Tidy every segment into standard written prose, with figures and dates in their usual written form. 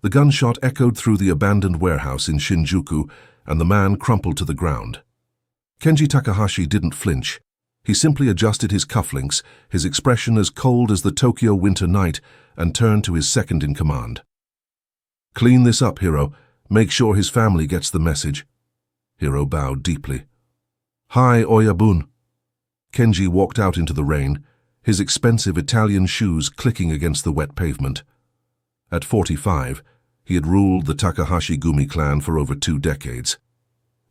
The gunshot echoed through the abandoned warehouse in Shinjuku, and the man crumpled to the ground. Kenji Takahashi didn't flinch. He simply adjusted his cufflinks, his expression as cold as the Tokyo winter night, and turned to his second-in-command. "Clean this up, Hiro. Make sure his family gets the message." Hiro bowed deeply. "Hi, Oyabun." Kenji walked out into the rain, his expensive Italian shoes clicking against the wet pavement. At 45, he had ruled the Takahashi Gumi clan for over 2 decades.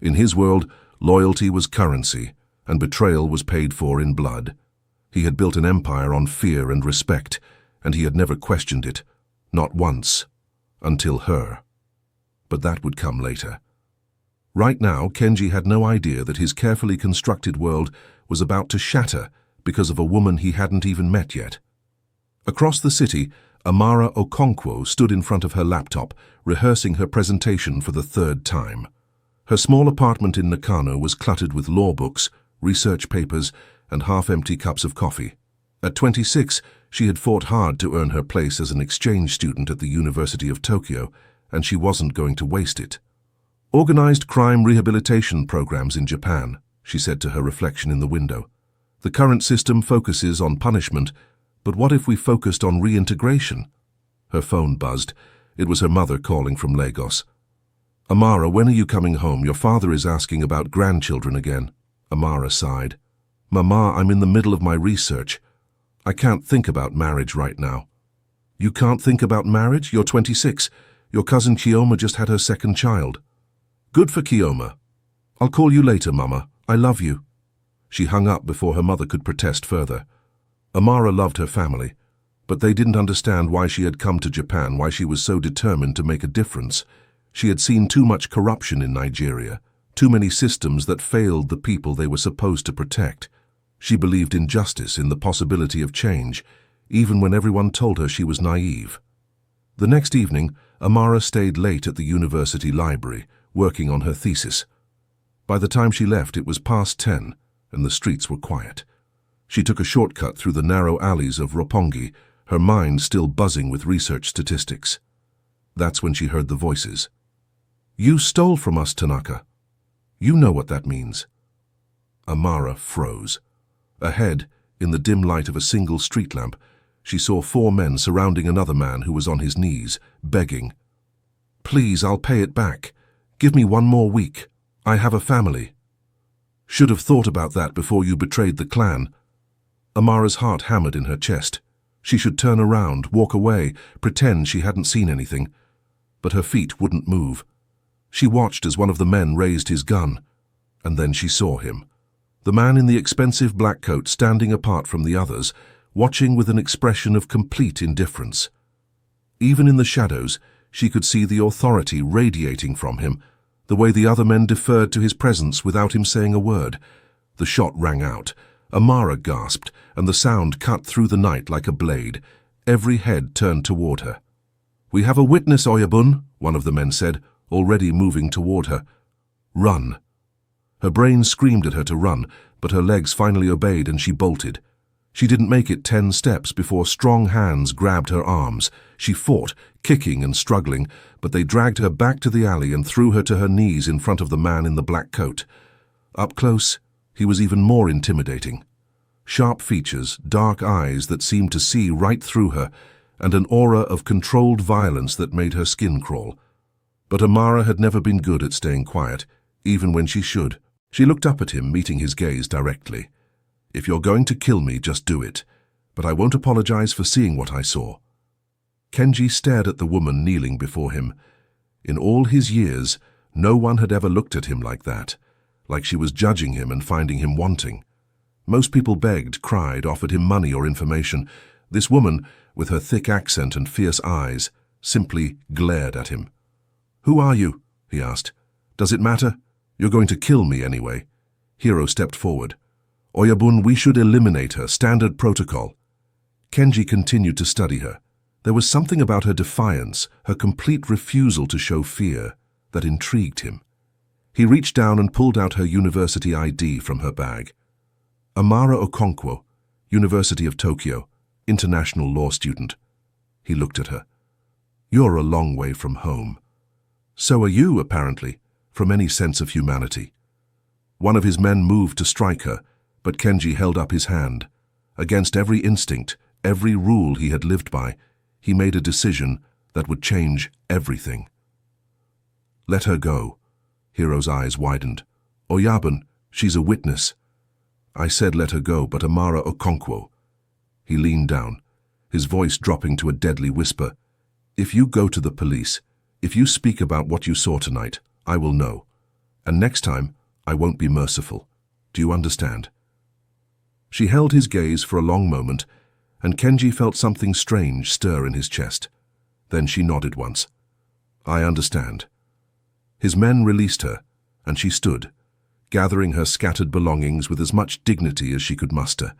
In his world, loyalty was currency, and betrayal was paid for in blood. He had built an empire on fear and respect, and he had never questioned it, not once, until her. But that would come later. Right now, Kenji had no idea that his carefully constructed world was about to shatter because of a woman he hadn't even met yet. Across the city, Amara Okonkwo stood in front of her laptop, rehearsing her presentation for the 3rd time. Her small apartment in Nakano was cluttered with law books, research papers, and half-empty cups of coffee. At 26, she had fought hard to earn her place as an exchange student at the University of Tokyo, and she wasn't going to waste it. "Organized crime rehabilitation programs in Japan," she said to her reflection in the window. "The current system focuses on punishment, but what if we focused on reintegration?" Her phone buzzed. It was her mother calling from Lagos. "Amara, when are you coming home? Your father is asking about grandchildren again." Amara sighed. "Mama, I'm in the middle of my research. I can't think about marriage right now." "You can't think about marriage? You're 26. Your cousin Kioma just had her 2nd child." "Good for Kioma. I'll call you later, Mama. I love you." She hung up before her mother could protest further. Amara loved her family, but they didn't understand why she had come to Japan, why she was so determined to make a difference. She had seen too much corruption in Nigeria, too many systems that failed the people they were supposed to protect. She believed in justice, in the possibility of change, even when everyone told her she was naive. The next evening, Amara stayed late at the university library, working on her thesis. By the time she left, it was past 10, and the streets were quiet. She took a shortcut through the narrow alleys of Roppongi, her mind still buzzing with research statistics. That's when she heard the voices. "You stole from us, Tanaka. You know what that means." Amara froze. Ahead, in the dim light of a single street lamp, she saw 4 men surrounding another man who was on his knees, begging. "Please, I'll pay it back. Give me 1 more week. I have a family." "Should have thought about that before you betrayed the clan." Amara's heart hammered in her chest. She should turn around, walk away, pretend she hadn't seen anything. But her feet wouldn't move. She watched as one of the men raised his gun, and then she saw him. The man in the expensive black coat standing apart from the others, watching with an expression of complete indifference. Even in the shadows, she could see the authority radiating from him, the way the other men deferred to his presence without him saying a word. The shot rang out. Amara gasped, and the sound cut through the night like a blade. Every head turned toward her. "We have a witness, Oyabun," one of the men said, already moving toward her. "Run." Her brain screamed at her to run, but her legs finally obeyed and she bolted. She didn't make it 10 steps before strong hands grabbed her arms. She fought, kicking and struggling, but they dragged her back to the alley and threw her to her knees in front of the man in the black coat. Up close, he was even more intimidating. Sharp features, dark eyes that seemed to see right through her, and an aura of controlled violence that made her skin crawl. But Amara had never been good at staying quiet, even when she should. She looked up at him, meeting his gaze directly. "If you're going to kill me, just do it. But I won't apologize for seeing what I saw." Kenji stared at the woman kneeling before him. In all his years, no one had ever looked at him like that, like she was judging him and finding him wanting. Most people begged, cried, offered him money or information. This woman, with her thick accent and fierce eyes, simply glared at him. "Who are you?" he asked. "Does it matter? You're going to kill me anyway." Hiro stepped forward. "Oyabun, we should eliminate her, standard protocol." Kenji continued to study her. There was something about her defiance, her complete refusal to show fear, that intrigued him. He reached down and pulled out her university ID from her bag. "Amara Okonkwo, University of Tokyo, international law student." He looked at her. You're a long way from home. So are you, apparently, from any sense of humanity. One of his men moved to strike her, but Kenji held up his hand. Against every instinct, every rule he had lived by, he made a decision that would change everything. Let her go. Hiro's eyes widened. Oyabun, she's a witness. I said let her go, but Amara Okonkwo. He leaned down, his voice dropping to a deadly whisper. If you go to the police, if you speak about what you saw tonight, I will know. And next time, I won't be merciful. Do you understand? She held his gaze for a long moment, and Kenji felt something strange stir in his chest. Then she nodded once. I understand. His men released her, and she stood, gathering her scattered belongings with as much dignity as she could muster.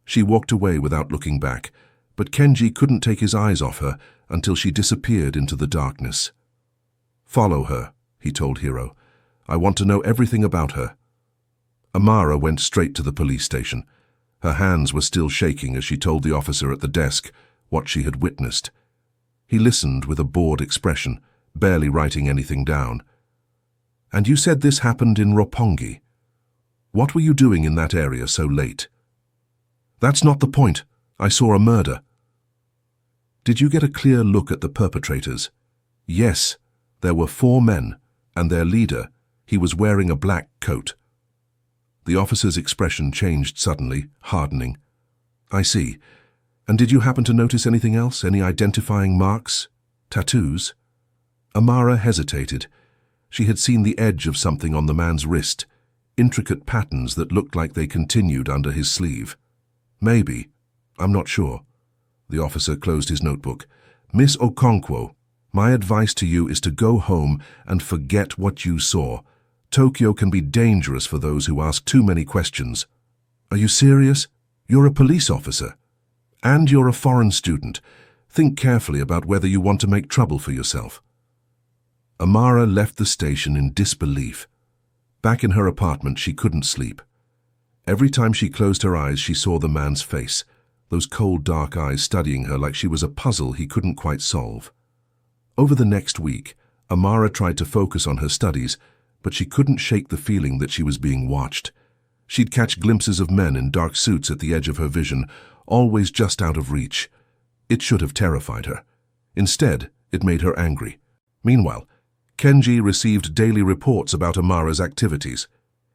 She walked away without looking back, but Kenji couldn't take his eyes off her until she disappeared into the darkness. Follow her, he told Hiro. I want to know everything about her. Amara went straight to the police station. Her hands were still shaking as she told the officer at the desk what she had witnessed. He listened with a bored expression, barely writing anything down. And you said this happened in Roppongi. What were you doing in that area so late? That's not the point. I saw a murder. Did you get a clear look at the perpetrators? Yes, there were 4 men, and their leader, he was wearing a black coat. The officer's expression changed suddenly, hardening. I see. And did you happen to notice anything else? Any identifying marks? Tattoos? Amara hesitated. She had seen the edge of something on the man's wrist, intricate patterns that looked like they continued under his sleeve. Maybe. I'm not sure. The officer closed his notebook. Miss Okonkwo, my advice to you is to go home and forget what you saw. Tokyo can be dangerous for those who ask too many questions. Are you serious? You're a police officer. And you're a foreign student. Think carefully about whether you want to make trouble for yourself. Amara left the station in disbelief. Back in her apartment, she couldn't sleep. Every time she closed her eyes, she saw the man's face, those cold, dark eyes studying her like she was a puzzle he couldn't quite solve. Over the next week, Amara tried to focus on her studies, but she couldn't shake the feeling that she was being watched. She'd catch glimpses of men in dark suits at the edge of her vision, always just out of reach. It should have terrified her. Instead, it made her angry. Meanwhile, Kenji received daily reports about Amara's activities.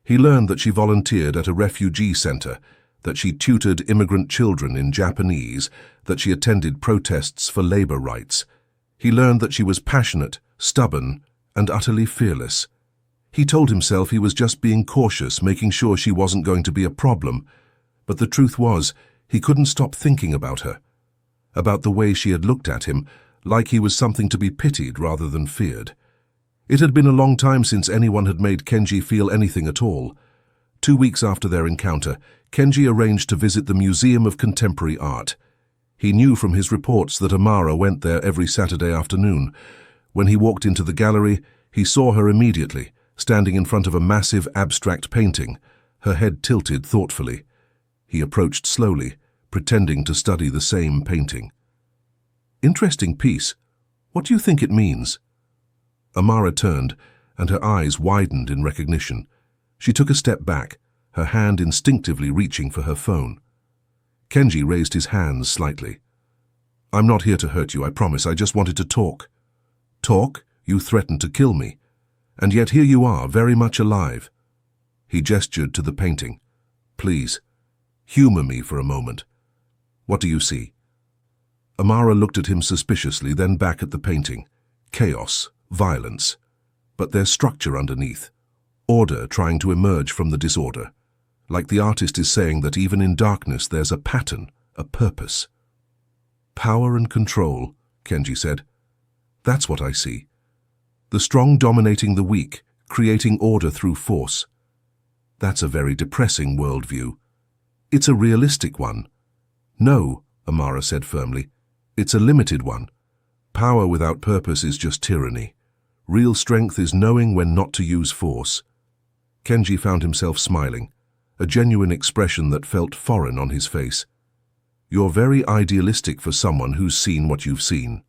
He learned that she volunteered at a refugee center, that she tutored immigrant children in Japanese, that she attended protests for labor rights. He learned that she was passionate, stubborn, and utterly fearless. He told himself he was just being cautious, making sure she wasn't going to be a problem. But the truth was, he couldn't stop thinking about her, about the way she had looked at him, like he was something to be pitied rather than feared. It had been a long time since anyone had made Kenji feel anything at all. 2 weeks after their encounter, Kenji arranged to visit the Museum of Contemporary Art. He knew from his reports that Amara went there every Saturday afternoon. When he walked into the gallery, he saw her immediately, standing in front of a massive abstract painting, her head tilted thoughtfully. He approached slowly, pretending to study the same painting. Interesting piece. What do you think it means? Amara turned, and her eyes widened in recognition. She took a step back, her hand instinctively reaching for her phone. Kenji raised his hands slightly. I'm not here to hurt you, I promise. I just wanted to talk. Talk? You threatened to kill me. And yet here you are, very much alive. He gestured to the painting. Please, humor me for a moment. What do you see? Amara looked at him suspiciously, then back at the painting. Chaos, violence. But there's structure underneath. Order trying to emerge from the disorder. Like the artist is saying that even in darkness there's a pattern, a purpose. Power and control, Kenji said. That's what I see. The strong dominating the weak, creating order through force. That's a very depressing worldview. It's a realistic one. No, Amara said firmly. It's a limited one. Power without purpose is just tyranny. Real strength is knowing when not to use force. Kenji found himself smiling, a genuine expression that felt foreign on his face. You're very idealistic for someone who's seen what you've seen.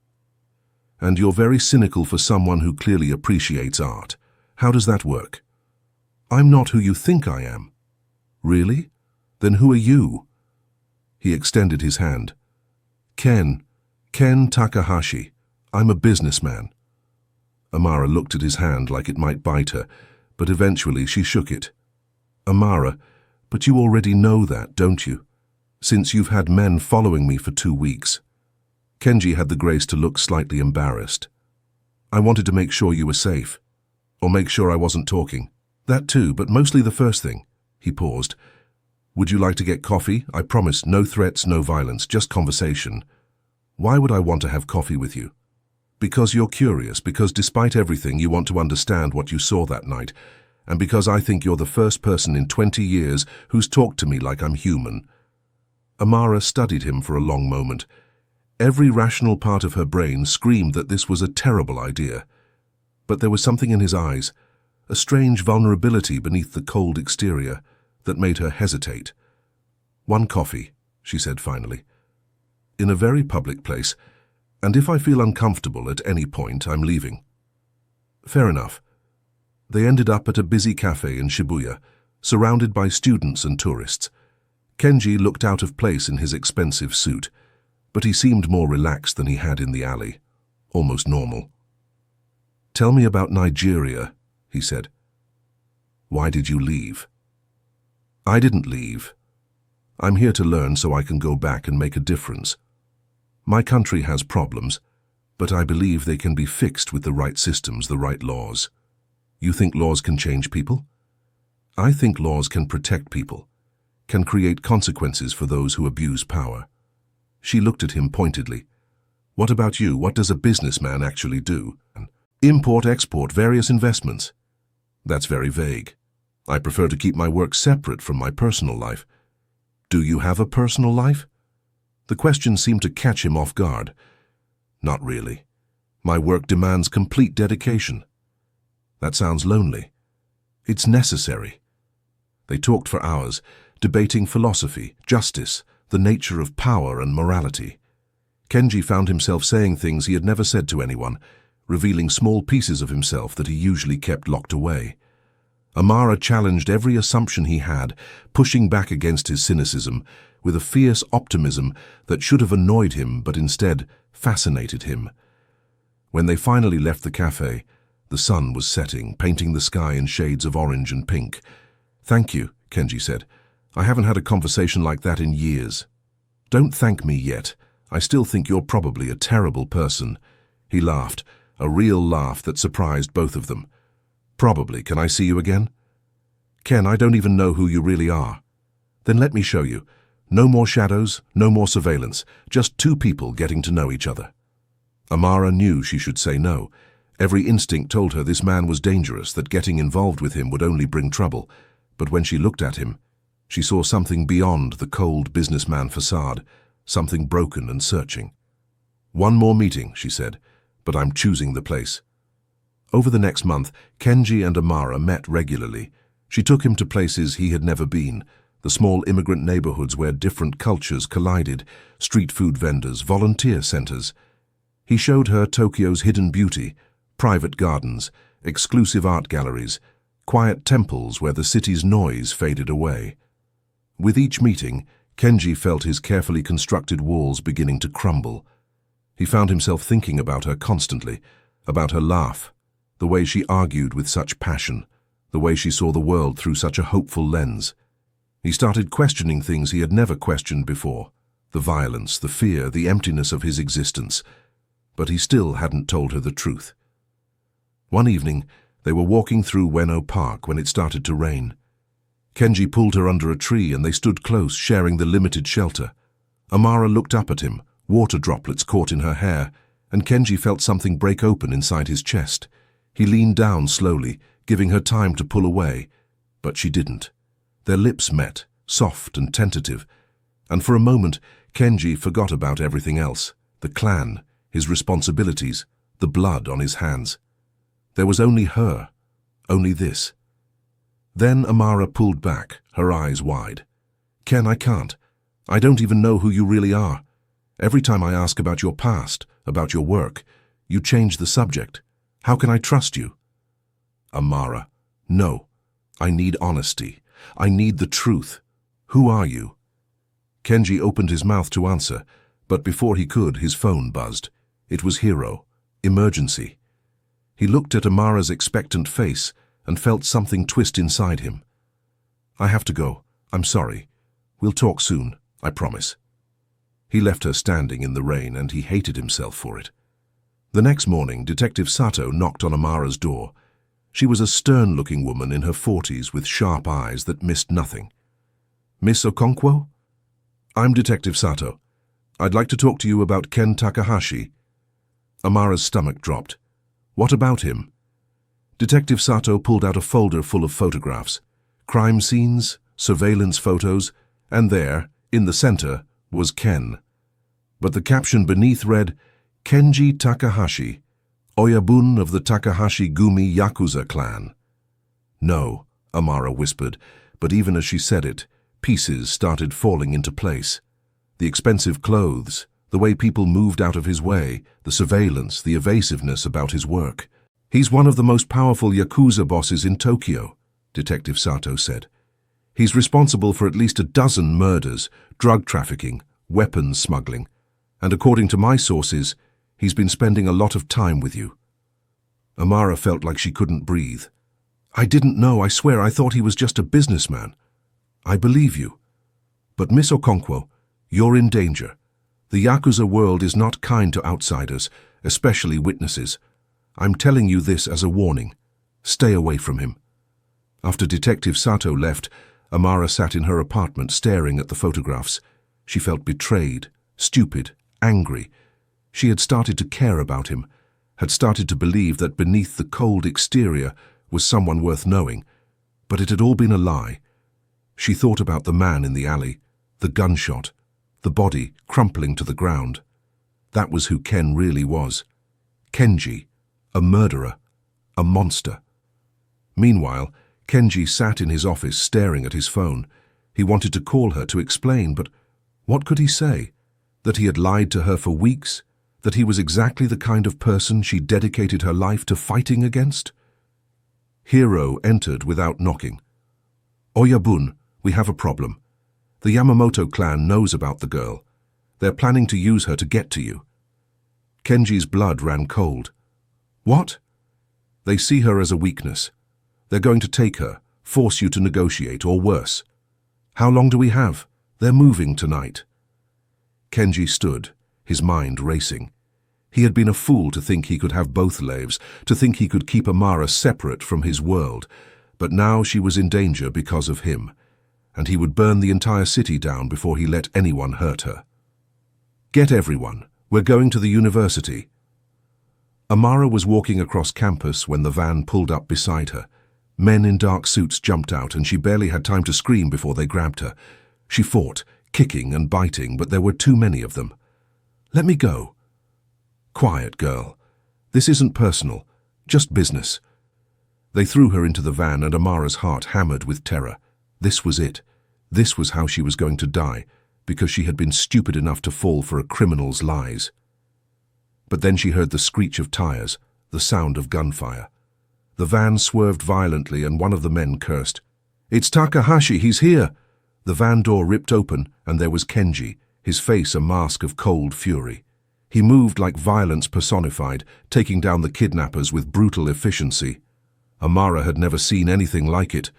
And you're very cynical for someone who clearly appreciates art. How does that work? I'm not who you think I am. Really? Then who are you? He extended his hand. Ken Takahashi. I'm a businessman. Amara looked at his hand like it might bite her, but eventually she shook it. Amara, but you already know that, don't you? Since you've had men following me for 2 weeks. Kenji had the grace to look slightly embarrassed. I wanted to make sure you were safe. Or make sure I wasn't talking. That too, but mostly the first thing. He paused. Would you like to get coffee? I promise, no threats, no violence, just conversation. Why would I want to have coffee with you? Because you're curious, because despite everything you want to understand what you saw that night, and because I think you're the first person in 20 years who's talked to me like I'm human. Amara studied him for a long moment. Every rational part of her brain screamed that this was a terrible idea. But there was something in his eyes, a strange vulnerability beneath the cold exterior, that made her hesitate. One coffee, she said finally. In a very public place, and if I feel uncomfortable at any point, I'm leaving. Fair enough. They ended up at a busy cafe in Shibuya, surrounded by students and tourists. Kenji looked out of place in his expensive suit, but he seemed more relaxed than he had in the alley, almost normal. Tell me about Nigeria, he said. Why did you leave? I didn't leave. I'm here to learn so I can go back and make a difference. My country has problems, but I believe they can be fixed with the right systems, the right laws. You think laws can change people? I think laws can protect people, can create consequences for those who abuse power. She looked at him pointedly. What about you? What does a businessman actually do? Import, export, various investments. That's very vague. I prefer to keep my work separate from my personal life. Do you have a personal life? The question seemed to catch him off guard. Not really. My work demands complete dedication. That sounds lonely. It's necessary. They talked for hours, debating philosophy, justice, the nature of power and morality. Kenji found himself saying things he had never said to anyone, revealing small pieces of himself that he usually kept locked away. Amara challenged every assumption he had, pushing back against his cynicism, with a fierce optimism that should have annoyed him but instead fascinated him. When they finally left the cafe, the sun was setting, painting the sky in shades of orange and pink. Thank you, Kenji said. I haven't had a conversation like that in years. Don't thank me yet. I still think you're probably a terrible person. He laughed, a real laugh that surprised both of them. Probably. Can I see you again? Ken, I don't even know who you really are. Then let me show you. No more shadows, no more surveillance, just two people getting to know each other. Amara knew she should say no. Every instinct told her this man was dangerous, that getting involved with him would only bring trouble. But when she looked at him, she saw something beyond the cold businessman facade, something broken and searching. One more meeting, she said, but I'm choosing the place. Over the next month, Kenji and Amara met regularly. She took him to places he had never been, the small immigrant neighborhoods where different cultures collided, street food vendors, volunteer centers. He showed her Tokyo's hidden beauty, private gardens, exclusive art galleries, quiet temples where the city's noise faded away. With each meeting, Kenji felt his carefully constructed walls beginning to crumble. He found himself thinking about her constantly, about her laugh, the way she argued with such passion, the way she saw the world through such a hopeful lens. He started questioning things he had never questioned before, the violence, the fear, the emptiness of his existence. But he still hadn't told her the truth. One evening, they were walking through Ueno Park when it started to rain. Kenji pulled her under a tree and they stood close, sharing the limited shelter. Amara looked up at him, water droplets caught in her hair, and Kenji felt something break open inside his chest. He leaned down slowly, giving her time to pull away, but she didn't. Their lips met, soft and tentative, and for a moment Kenji forgot about everything else, the clan, his responsibilities, the blood on his hands. There was only her, only this. Then Amara pulled back, her eyes wide. Ken, I can't. I don't even know who you really are. Every time I ask about your past, about your work, You changed the subject. How can I trust you? Amara, no. I need honesty. I need the truth. Who are you? Kenji opened his mouth to answer, but before he could, his phone buzzed. It was Hiro. Emergency. He looked at Amara's expectant face and felt something twist inside him. I have to go. I'm sorry. We'll talk soon, I promise. He left her standing in the rain, and he hated himself for it. The next morning, Detective Sato knocked on Amara's door. She was a stern-looking woman in her 40s with sharp eyes that missed nothing. Miss Okonkwo? I'm Detective Sato. I'd like to talk to you about Ken Takahashi. Amara's stomach dropped. What about him? Detective Sato pulled out a folder full of photographs. Crime scenes, surveillance photos, and there, in the center, was Ken. But the caption beneath read, Kenji Takahashi, Oyabun of the Takahashi Gumi Yakuza clan. No, Amara whispered, but even as she said it, pieces started falling into place. The expensive clothes, the way people moved out of his way, the surveillance, the evasiveness about his work. He's one of the most powerful Yakuza bosses in Tokyo, Detective Sato said. He's responsible for at least a dozen murders, drug trafficking, weapons smuggling, and according to my sources, he's been spending a lot of time with you. Amara felt like she couldn't breathe. I didn't know, I swear, I thought he was just a businessman. I believe you. But Miss Okonkwo, you're in danger. The Yakuza world is not kind to outsiders, especially witnesses. I'm telling you this as a warning. Stay away from him. After Detective Sato left, Amara sat in her apartment staring at the photographs. She felt betrayed, stupid, angry. She had started to care about him, had started to believe that beneath the cold exterior was someone worth knowing. But it had all been a lie. She thought about the man in the alley, the gunshot, the body crumpling to the ground. That was who Ken really was. Kenji, a murderer, a monster. Meanwhile, Kenji sat in his office staring at his phone. He wanted to call her to explain, but what could he say? That he had lied to her for weeks? That he was exactly the kind of person she dedicated her life to fighting against? Hiro entered without knocking. Oyabun, we have a problem. The Yamamoto clan knows about the girl. They're planning to use her to get to you. Kenji's blood ran cold. What? They see her as a weakness. They're going to take her, force you to negotiate, or worse. How long do we have? They're moving tonight. Kenji stood, his mind racing. He had been a fool to think he could have both lives, to think he could keep Amara separate from his world. But now she was in danger because of him, and he would burn the entire city down before he let anyone hurt her. Get everyone. We're going to the university. Amara was walking across campus when the van pulled up beside her. Men in dark suits jumped out, and she barely had time to scream before they grabbed her. She fought, kicking and biting, but there were too many of them. Let me go. Quiet, girl. This isn't personal, just business. They threw her into the van, and Amara's heart hammered with terror. This was it. This was how she was going to die, because she had been stupid enough to fall for a criminal's lies. But then she heard the screech of tires, the sound of gunfire. The van swerved violently, and one of the men cursed. It's Takahashi, he's here! The van door ripped open, and there was Kenji, his face a mask of cold fury. He moved like violence personified, taking down the kidnappers with brutal efficiency. Amara had never seen anything like it.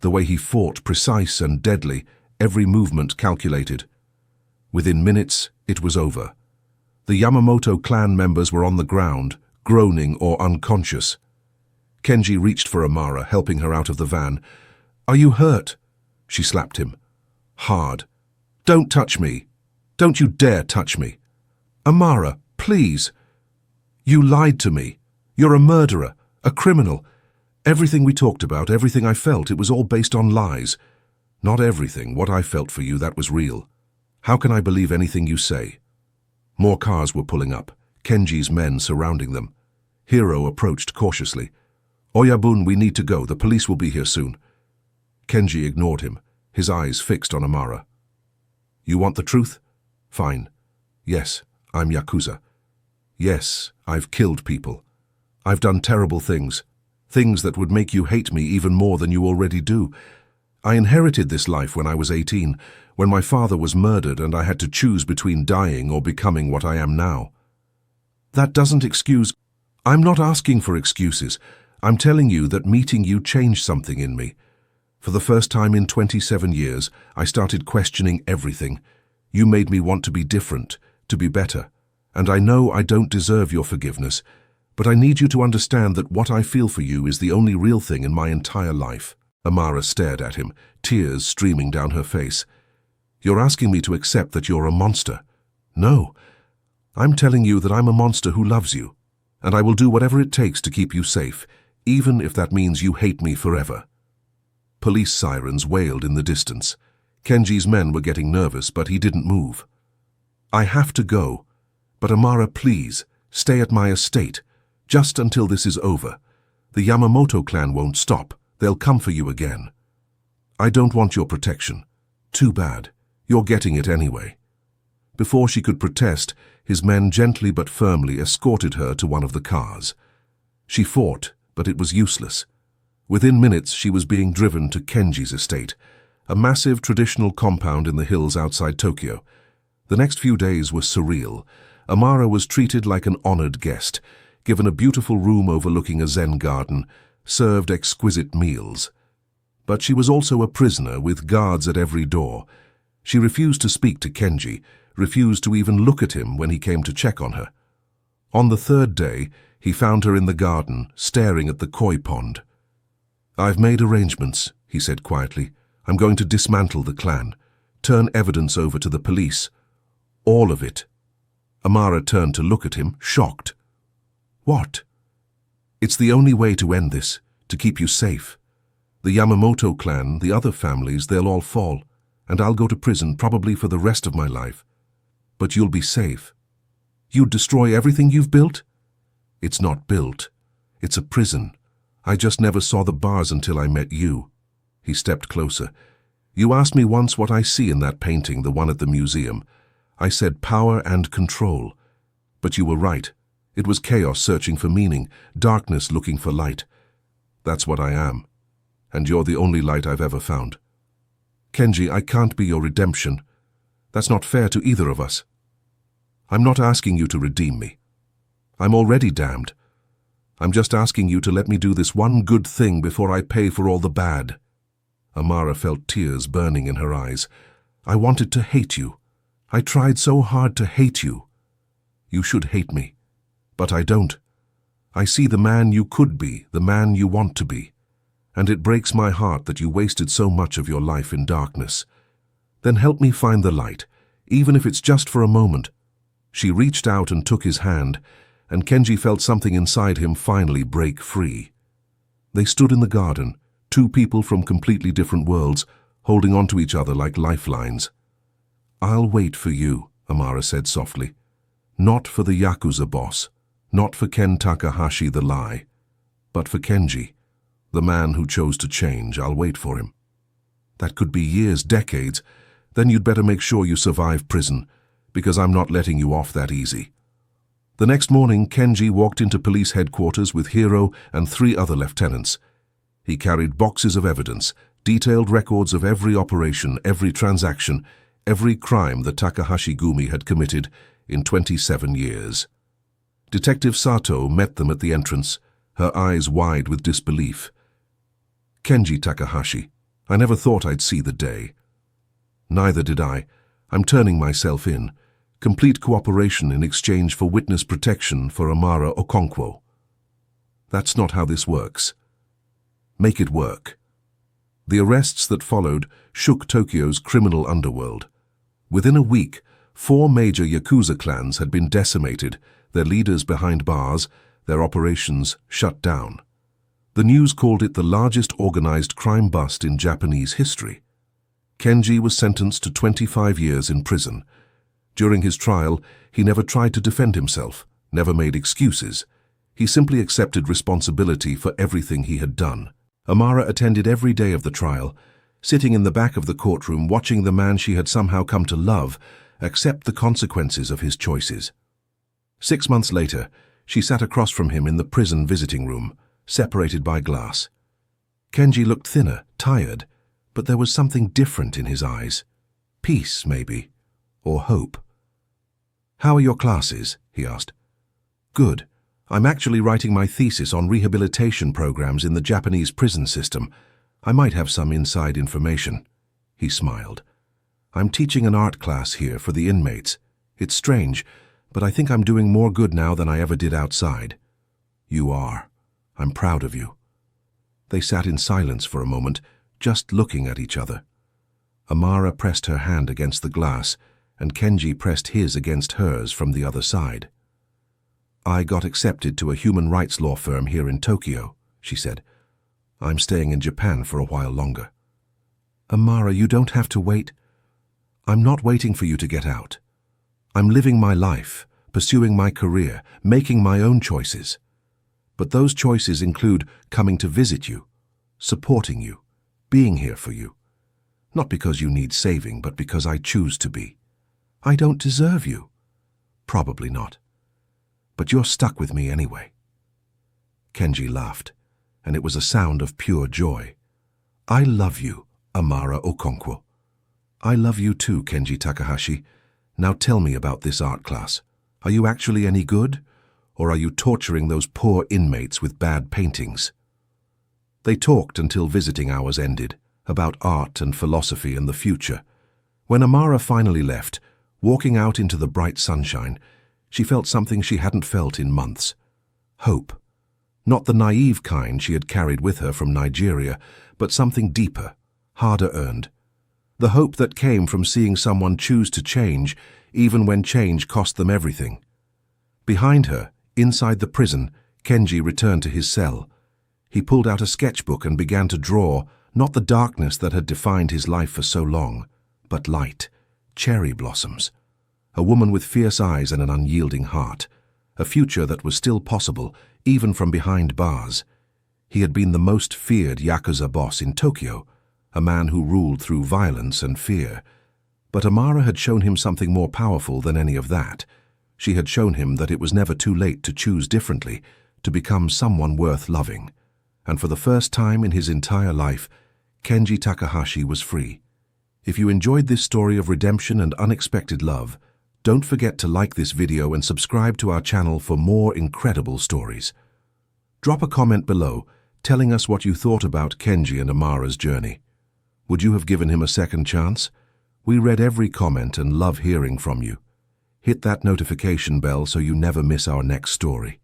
The way he fought, precise and deadly, every movement calculated. Within minutes, it was over. The Yamamoto clan members were on the ground, groaning or unconscious. Kenji reached for Amara, helping her out of the van. Are you hurt? She slapped him. Hard. Don't touch me. Don't you dare touch me. Amara, please. You lied to me. You're a murderer, a criminal. Everything we talked about, everything I felt, it was all based on lies. Not everything. What I felt for you, that was real. How can I believe anything you say? More cars were pulling up, Kenji's men surrounding them. Hiro approached cautiously. Oyabun, we need to go. The police will be here soon. Kenji ignored him, his eyes fixed on Amara. You want the truth? Fine. Yes, I'm Yakuza. Yes, I've killed people. I've done terrible things. Things that would make you hate me even more than you already do. I inherited this life when I was 18, when my father was murdered and I had to choose between dying or becoming what I am now. That doesn't excuse... I'm not asking for excuses. I'm telling you that meeting you changed something in me. For the first time in 27 years, I started questioning everything. You made me want to be different, to be better. And I know I don't deserve your forgiveness, but I need you to understand that what I feel for you is the only real thing in my entire life. Amara stared at him, tears streaming down her face. You're asking me to accept that you're a monster. No. I'm telling you that I'm a monster who loves you, and I will do whatever it takes to keep you safe, even if that means you hate me forever. Police sirens wailed in the distance. Kenji's men were getting nervous, but he didn't move. I have to go. But Amara, please, stay at my estate, just until this is over. The Yamamoto clan won't stop. They'll come for you again. I don't want your protection. Too bad. You're getting it anyway. Before she could protest, his men gently but firmly escorted her to one of the cars. She fought, but it was useless. Within minutes, she was being driven to Kenji's estate, a massive traditional compound in the hills outside Tokyo. The next few days were surreal. Amara was treated like an honored guest, given a beautiful room overlooking a Zen garden, served exquisite meals. But she was also a prisoner with guards at every door. She refused to speak to Kenji, refused to even look at him when he came to check on her. On the third day, he found her in the garden, staring at the koi pond. I've made arrangements, he said quietly. I'm going to dismantle the clan, turn evidence over to the police. All of it. Amara turned to look at him, shocked. What? It's the only way to end this, to keep you safe. The Yamamoto clan, the other families, they'll all fall, and I'll go to prison probably for the rest of my life. But you'll be safe. You'd destroy everything you've built? It's not built. It's a prison. I just never saw the bars until I met you. He stepped closer. You asked me once what I see in that painting, the one at the museum. I said power and control. But you were right. It was chaos searching for meaning, darkness looking for light. That's what I am. And you're the only light I've ever found. Kenji, I can't be your redemption. That's not fair to either of us. I'm not asking you to redeem me. I'm already damned. I'm just asking you to let me do this one good thing before I pay for all the bad. Amara felt tears burning in her eyes. I wanted to hate you. I tried so hard to hate you. You should hate me. But I don't. I see the man you could be, the man you want to be. And it breaks my heart that you wasted so much of your life in darkness. Then help me find the light, even if it's just for a moment. She reached out and took his hand, and Kenji felt something inside him finally break free. They stood in the garden, two people from completely different worlds, holding on to each other like lifelines. I'll wait for you, Amara said softly. Not for the Yakuza boss, not for Ken Takahashi the lie, but for Kenji, the man who chose to change. I'll wait for him. That could be years, decades. Then you'd better make sure you survive prison, because I'm not letting you off that easy. The next morning, Kenji walked into police headquarters with Hiro and 3 other lieutenants. He carried boxes of evidence, detailed records of every operation, every transaction, every crime that Takahashi Gumi had committed in 27 years. Detective Sato met them at the entrance, her eyes wide with disbelief. Kenji Takahashi, I never thought I'd see the day. Neither did I. I'm turning myself in. Complete cooperation in exchange for witness protection for Amara Okonkwo. That's not how this works. Make it work. The arrests that followed shook Tokyo's criminal underworld. Within a week, 4 major Yakuza clans had been decimated, their leaders behind bars, their operations shut down. The news called it the largest organized crime bust in Japanese history. Kenji was sentenced to 25 years in prison. During his trial, he never tried to defend himself, never made excuses. He simply accepted responsibility for everything he had done. Amara attended every day of the trial, sitting in the back of the courtroom watching the man she had somehow come to love accept the consequences of his choices. 6 months later, she sat across from him in the prison visiting room, separated by glass. Kenji looked thinner, tired, but there was something different in his eyes. Peace, maybe, or hope. "How are your classes?" he asked. "Good. I'm actually writing my thesis on rehabilitation programs in the Japanese prison system. I might have some inside information." He smiled. "I'm teaching an art class here for the inmates. It's strange, but I think I'm doing more good now than I ever did outside." "You are. I'm proud of you." They sat in silence for a moment, just looking at each other. Amara pressed her hand against the glass, and Kenji pressed his against hers from the other side. "I got accepted to a human rights law firm here in Tokyo," she said. "I'm staying in Japan for a while longer." "Amara, you don't have to wait." "I'm not waiting for you to get out. I'm living my life, pursuing my career, making my own choices. But those choices include coming to visit you, supporting you, being here for you. Not because you need saving, but because I choose to be. I don't deserve you. Probably not. But you're stuck with me anyway." Kenji laughed, and it was a sound of pure joy. "I love you, Amara Okonkwo." "I love you too, Kenji Takahashi. Now tell me about this art class. Are you actually any good? Or are you torturing those poor inmates with bad paintings?" They talked until visiting hours ended, about art and philosophy and the future. When Amara finally left, walking out into the bright sunshine, she felt something she hadn't felt in months. Hope. Not the naive kind she had carried with her from Nigeria, but something deeper, harder earned. The hope that came from seeing someone choose to change, even when change cost them everything. Behind her, inside the prison, Kenji returned to his cell. He pulled out a sketchbook and began to draw, not the darkness that had defined his life for so long, but light, cherry blossoms. A woman with fierce eyes and an unyielding heart. A future that was still possible, even from behind bars. He had been the most feared Yakuza boss in Tokyo, a man who ruled through violence and fear. But Amara had shown him something more powerful than any of that. She had shown him that it was never too late to choose differently, to become someone worth loving. And for the first time in his entire life, Kenji Takahashi was free. If you enjoyed this story of redemption and unexpected love, don't forget to like this video and subscribe to our channel for more incredible stories. Drop a comment below telling us what you thought about Kenji and Amara's journey. Would you have given him a second chance? We read every comment and love hearing from you. Hit that notification bell so you never miss our next story.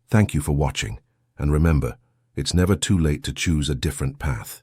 Thank you for watching, and remember, it's never too late to choose a different path.